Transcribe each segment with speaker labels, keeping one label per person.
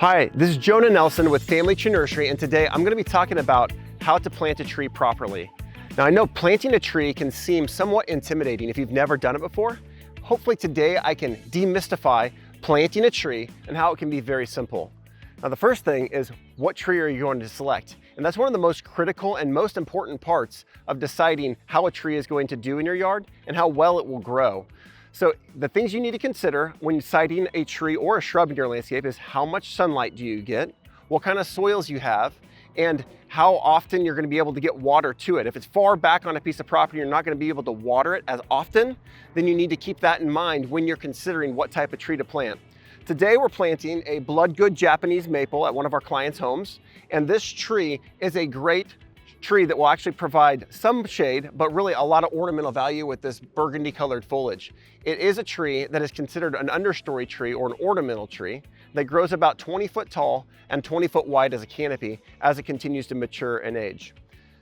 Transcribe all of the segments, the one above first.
Speaker 1: Hi, this is Jonah Nelson with Family Tree Nursery, and today I'm going to be talking about how to plant a tree properly. Now, I know planting a tree can seem somewhat intimidating if you've never done it before. Hopefully today I can demystify planting a tree and how it can be very simple. Now, the first thing is, what tree are you going to select? And that's one of the most critical and most important parts of deciding how a tree is going to do in your yard and how well it will grow. So the things you need to consider when deciding a tree or a shrub in your landscape is how much sunlight do you get, what kind of soils you have, and how often you're going to be able to get water to it. If it's far back on a piece of property, you're not going to be able to water it as often, then you need to keep that in mind when you're considering what type of tree to plant. Today we're planting a Bloodgood Japanese Maple at one of our clients' homes, and this tree is a great tree that will actually provide some shade, but really a lot of ornamental value with this burgundy colored foliage. It is a tree that is considered an understory tree or an ornamental tree that grows about 20 foot tall and 20 foot wide as a canopy as it continues to mature and age.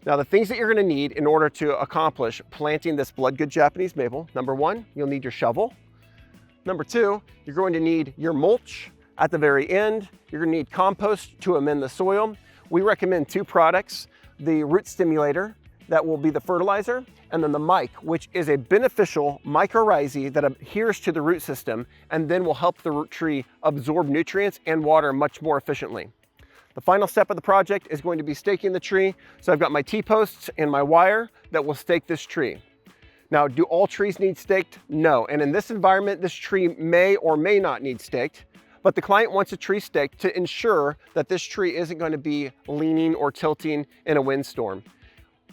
Speaker 1: Now, the things that you're going to need in order to accomplish planting this Bloodgood Japanese Maple: number one, you'll need your shovel. Number two, you're going to need your mulch. At the very end, you're going to need compost to amend the soil. We recommend two products: the root stimulator, that will be the fertilizer, and then the mic, which is a beneficial mycorrhizae that adheres to the root system and then will help the root tree absorb nutrients and water much more efficiently. The final step of the project is going to be staking the tree. So I've got my T-posts and my wire that will stake this tree. Now, do all trees need staked? No. And in this environment, this tree may or may not need staked, but the client wants a tree staked to ensure that this tree isn't going to be leaning or tilting in a windstorm.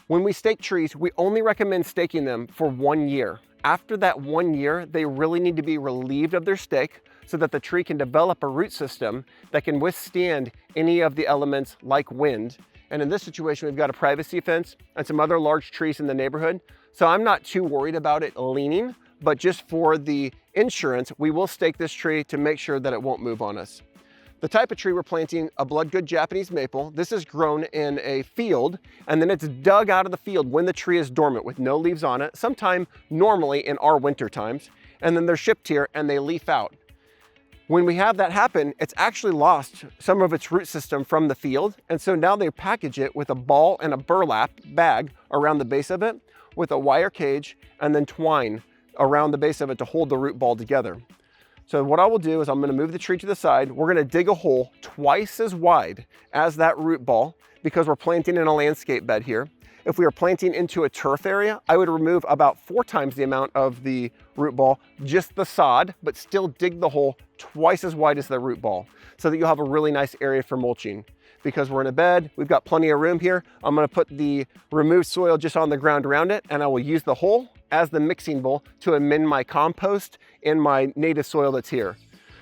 Speaker 1: When we stake trees, we only recommend staking them for 1 year. After that 1 year, they really need to be relieved of their stake so that the tree can develop a root system that can withstand any of the elements like wind. And in this situation, we've got a privacy fence and some other large trees in the neighborhood. So I'm not too worried about it leaning, but just for the insurance, we will stake this tree to make sure that it won't move on us. The type of tree we're planting, a Bloodgood Japanese Maple. This is grown in a field, and then it's dug out of the field when the tree is dormant with no leaves on it, sometime normally in our winter times, and then they're shipped here and they leaf out. When we have that happen, it's actually lost some of its root system from the field, and so now they package it with a ball and a burlap bag around the base of it with a wire cage and then twine around the base of it to hold the root ball together. So what I will do is I'm going to move the tree to the side. We're going to dig a hole twice as wide as that root ball because we're planting in a landscape bed here. If we are planting into a turf area, I would remove about 4 times the amount of the root ball, just the sod, but still dig the hole twice as wide as the root ball so that you'll have a really nice area for mulching. Because we're in a bed, we've got plenty of room here. I'm going to put the removed soil just on the ground around it, and I will use the hole as the mixing bowl to amend my compost in my native soil that's here.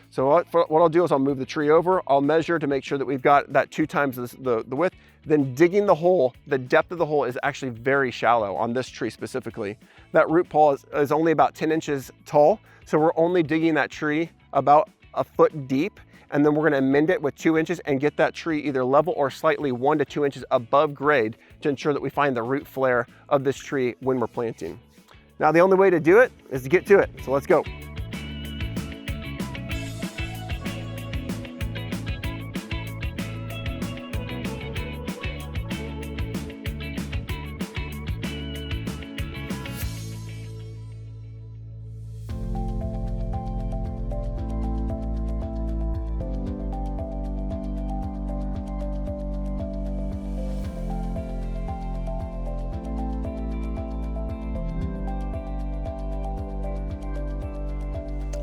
Speaker 1: So what I'll do is I'll move the tree over, I'll measure to make sure that we've got that 2 times the width, then digging the hole. The depth of the hole is actually very shallow on this tree specifically. That root ball is only about 10 inches tall, so we're only digging that tree about a foot deep, and then we're going to amend it with 2 inches and get that tree either level or slightly 1 to 2 inches above grade to ensure that we find the root flare of this tree when we're planting. Now, the only way to do it is to get to it, so let's go.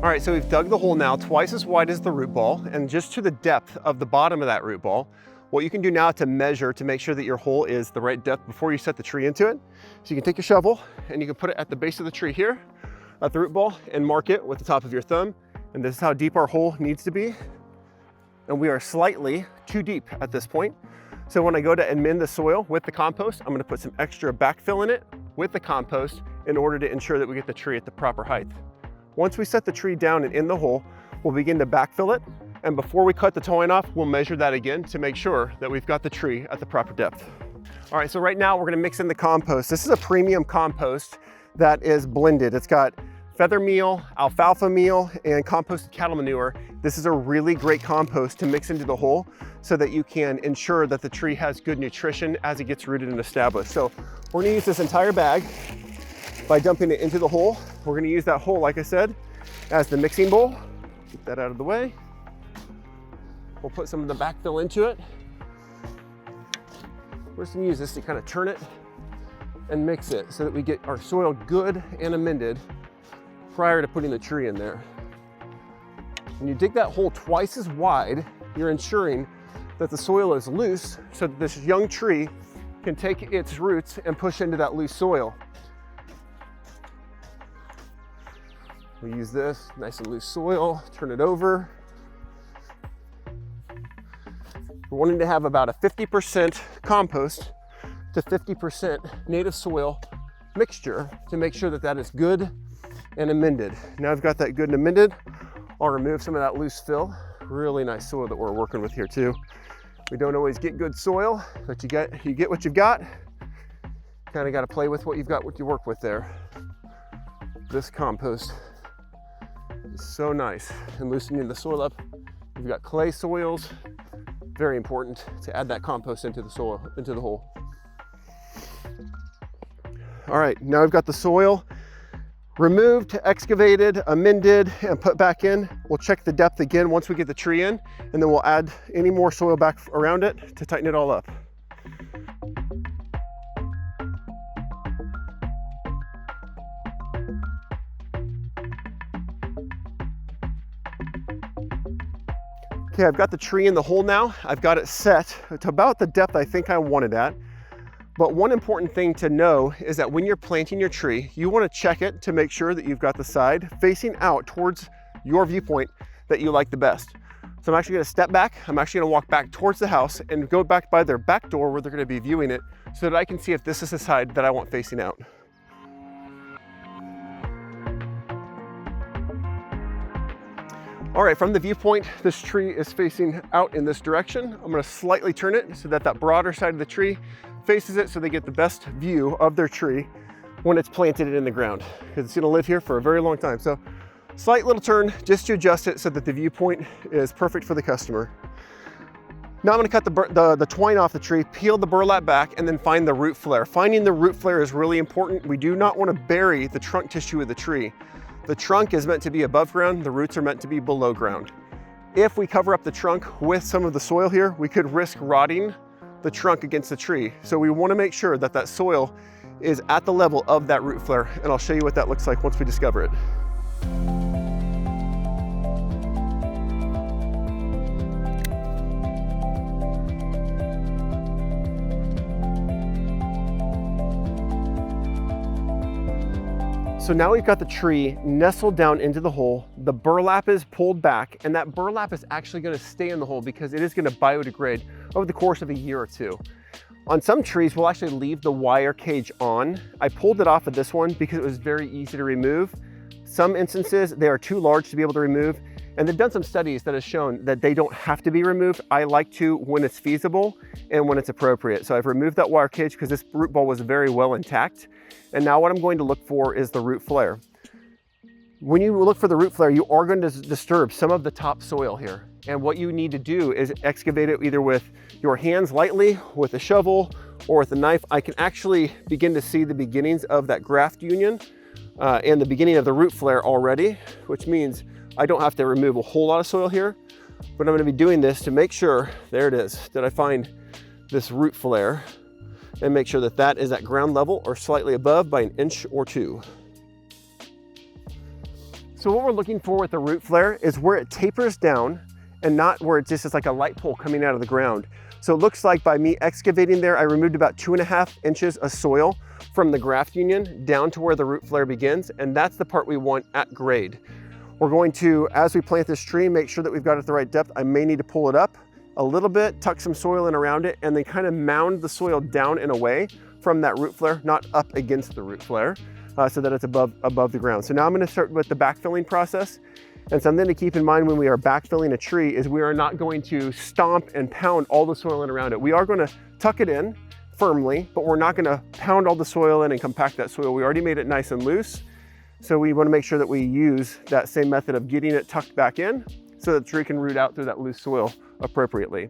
Speaker 1: All right, so we've dug the hole now twice as wide as the root ball and just to the depth of the bottom of that root ball. What you can do now to measure to make sure that your hole is the right depth before you set the tree into it. So you can take your shovel and you can put it at the base of the tree here at the root ball and mark it with the top of your thumb. And this is how deep our hole needs to be. And we are slightly too deep at this point. So when I go to amend the soil with the compost, I'm gonna put some extra backfill in it with the compost in order to ensure that we get the tree at the proper height. Once we set the tree down and in the hole, we'll begin to backfill it. And before we cut the twine off, we'll measure that again to make sure that we've got the tree at the proper depth. All right, so right now we're gonna mix in the compost. This is a premium compost that is blended. It's got feather meal, alfalfa meal, and composted cattle manure, this is a really great compost to mix into the hole so that you can ensure that the tree has good nutrition as it gets rooted and established. So we're gonna use this entire bag by dumping it into the hole. We're gonna use that hole, like I said, as the mixing bowl. Get that out of the way. We'll put some of the backfill into it. We're just gonna use this to kind of turn it and mix it so that we get our soil good and amended prior to putting the tree in there. When you dig that hole twice as wide, you're ensuring that the soil is loose so that this young tree can take its roots and push into that loose soil. We use this nice and loose soil, turn it over. We're wanting to have about a 50% compost to 50% native soil mixture to make sure that that is good and amended. Now I've got that good and amended, I'll remove some of that loose fill. Really nice soil that we're working with here too. We don't always get good soil, but you get what you've got. Kind of got to play with what you've got, what you work with there. This compost is so nice and loosening the soil up. You've got clay soils, very important to add that compost into the soil, into the hole. All right, now we've got the soil removed, excavated, amended, and put back in. We'll check the depth again once we get the tree in, and then we'll add any more soil back around it to tighten it all up. Okay, I've got the tree in the hole now. I've got it set to about the depth I think I want it at. But one important thing to know is that when you're planting your tree, you want to check it to make sure that you've got the side facing out towards your viewpoint that you like the best. So I'm actually going to step back. I'm actually going to walk back towards the house and go back by their back door where they're going to be viewing it so that I can see if this is the side that I want facing out. All right, from the viewpoint, this tree is facing out in this direction. I'm going to slightly turn it so that that broader side of the tree faces it so they get the best view of their tree when it's planted in the ground, because it's going to live here for a very long time. So slight little turn just to adjust it so that the viewpoint is perfect for the customer. Now I'm going to cut the twine off the tree, peel the burlap back, and then find the root flare. Finding the root flare is really important. We do not want to bury the trunk tissue of the tree. The trunk is meant to be above ground, the roots are meant to be below ground. If we cover up the trunk with some of the soil here, we could risk rotting the trunk against the tree. So we want to make sure that that soil is at the level of that root flare, and I'll show you what that looks like once we discover it. So now we've got the tree nestled down into the hole, the burlap is pulled back, and that burlap is actually going to stay in the hole because it is going to biodegrade over the course of a year or two. On some trees, we'll actually leave the wire cage on. I pulled it off of this one because it was very easy to remove. Some instances, they are too large to be able to remove, and they've done some studies that have shown that they don't have to be removed. I like to when it's feasible and when it's appropriate. So I've removed that wire cage because this root ball was very well intact. And now what I'm going to look for is the root flare. When you look for the root flare, you are going to disturb some of the top soil here. And what you need to do is excavate it either with your hands lightly, with a shovel, or with a knife. I can actually begin to see the beginnings of that graft union and the beginning of the root flare already, which means I don't have to remove a whole lot of soil here, but I'm going to be doing this to make sure, there it is, that I find this root flare and make sure that that is at ground level or slightly above by 1 inch or 2. So what we're looking for with the root flare is where it tapers down and not where it just is like a light pole coming out of the ground. So it looks like by me excavating there, I removed about 2.5 inches of soil from the graft union down to where the root flare begins, and that's the part we want at grade. We're going to, as we plant this tree, make sure that we've got it at the right depth. I may need to pull it up a little bit, tuck some soil in around it, and then kind of mound the soil down and away from that root flare, not up against the root flare, so that it's above the ground. So now I'm going to start with the backfilling process. And something to keep in mind when we are backfilling a tree is we are not going to stomp and pound all the soil in around it. We are going to tuck it in firmly, but we're not going to pound all the soil in and compact that soil. We already made it nice and loose. So we want to make sure that we use that same method of getting it tucked back in so that the tree can root out through that loose soil appropriately.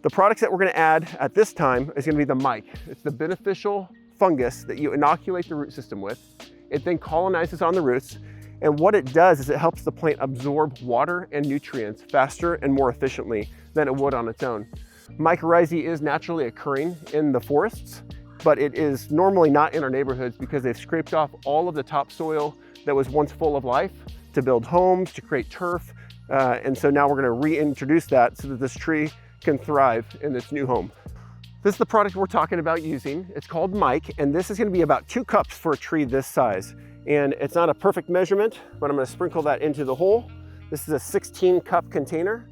Speaker 1: The products that we're going to add at this time is going to be the mike. It's the beneficial fungus that you inoculate the root system with. It then colonizes on the roots, and what it does is it helps the plant absorb water and nutrients faster and more efficiently than it would on its own. Mycorrhizae is naturally occurring in the forests, but it is normally not in our neighborhoods because they've scraped off all of the topsoil that was once full of life to build homes, to create turf. And so now we're going to reintroduce that so that this tree can thrive in its new home. This is the product we're talking about using. It's called mike, and this is going to be about 2 cups for a tree this size. And it's not a perfect measurement, but I'm going to sprinkle that into the hole. This is a 16 cup container,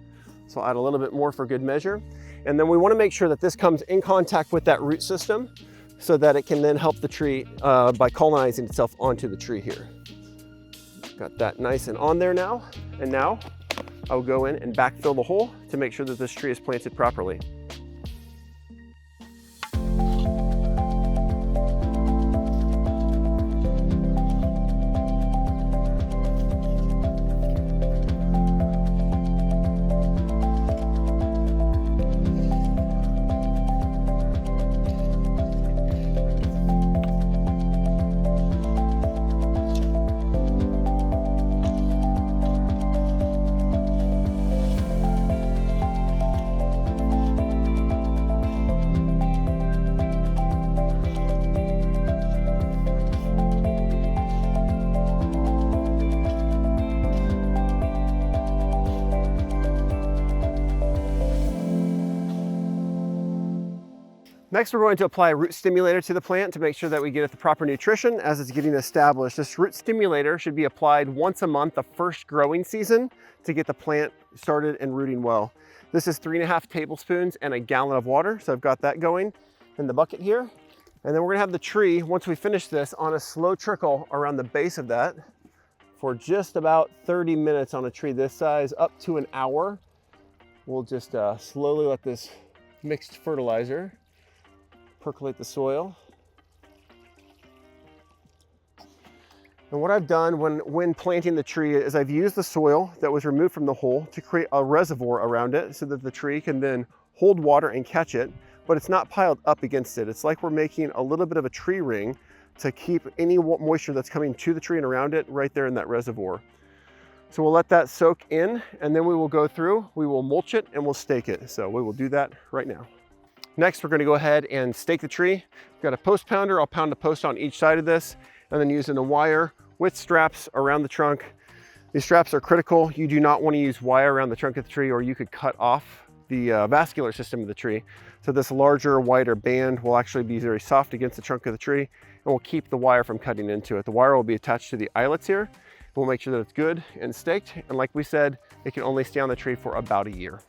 Speaker 1: so I'll add a little bit more for good measure. And then we want to make sure that this comes in contact with that root system so that it can then help the tree by colonizing itself onto the tree here. Got that nice and on there now. And now I'll go in and backfill the hole to make sure that this tree is planted properly. Next, we're going to apply a root stimulator to the plant to make sure that we get it the proper nutrition as it's getting established. This root stimulator should be applied once a month the first growing season to get the plant started and rooting well. This is 3.5 tablespoons and a gallon of water. So I've got that going in the bucket here. And then we're gonna have the tree, once we finish this, on a slow trickle around the base of that for just about 30 minutes on a tree this size, up to an hour. We'll just slowly let this mixed fertilizer percolate the soil. And what I've done when planting the tree is I've used the soil that was removed from the hole to create a reservoir around it so that the tree can then hold water and catch it, but it's not piled up against it. It's like we're making a little bit of a tree ring to keep any moisture that's coming to the tree and around it right there in that reservoir. So we'll let that soak in, and then we will go through, we will mulch it, and we'll stake it. So we will do that right now. Next, we're going to go ahead and stake the tree. We've got a post pounder. I'll pound a post on each side of this, and then using a wire with straps around the trunk. These straps are critical. You do not want to use wire around the trunk of the tree, or you could cut off the vascular system of the tree. So this larger, wider band will actually be very soft against the trunk of the tree and will keep the wire from cutting into it. The wire will be attached to the eyelets here. We'll make sure that it's good and staked. And like we said, it can only stay on the tree for about a year.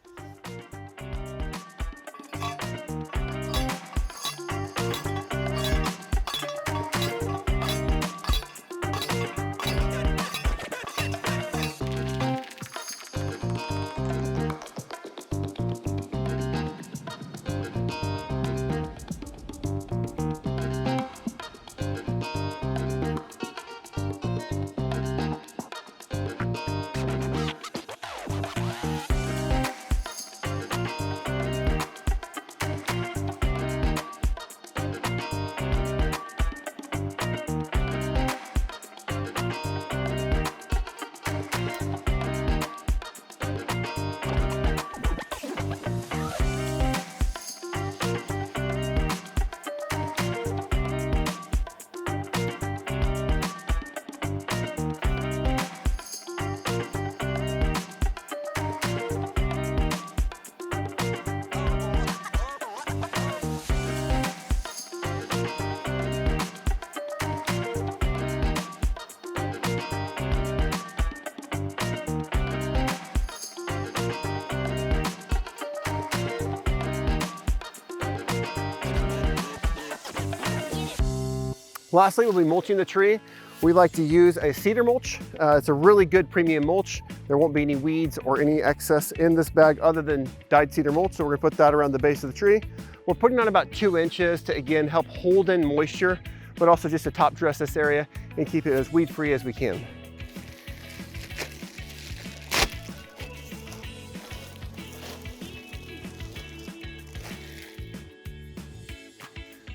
Speaker 1: Lastly, we'll be mulching the tree. We like to use a cedar mulch. It's a really good premium mulch. There won't be any weeds or any excess in this bag other than dyed cedar mulch. So we're gonna put that around the base of the tree. We're putting on about 2 inches to, again, help hold in moisture but also just to top dress this area and keep it as weed free as we can.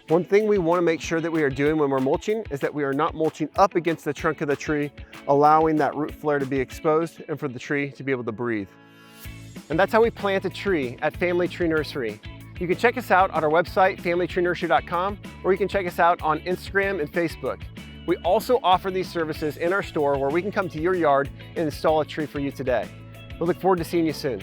Speaker 1: One thing we want to make sure that we are doing when we're mulching is that we are not mulching up against the trunk of the tree, allowing that root flare to be exposed and for the tree to be able to breathe. And that's how we plant a tree at Family Tree Nursery. You can check us out on our website, familytreenursery.com, or you can check us out on Instagram and Facebook. We also offer these services in our store where we can come to your yard and install a tree for you today. We look forward to seeing you soon.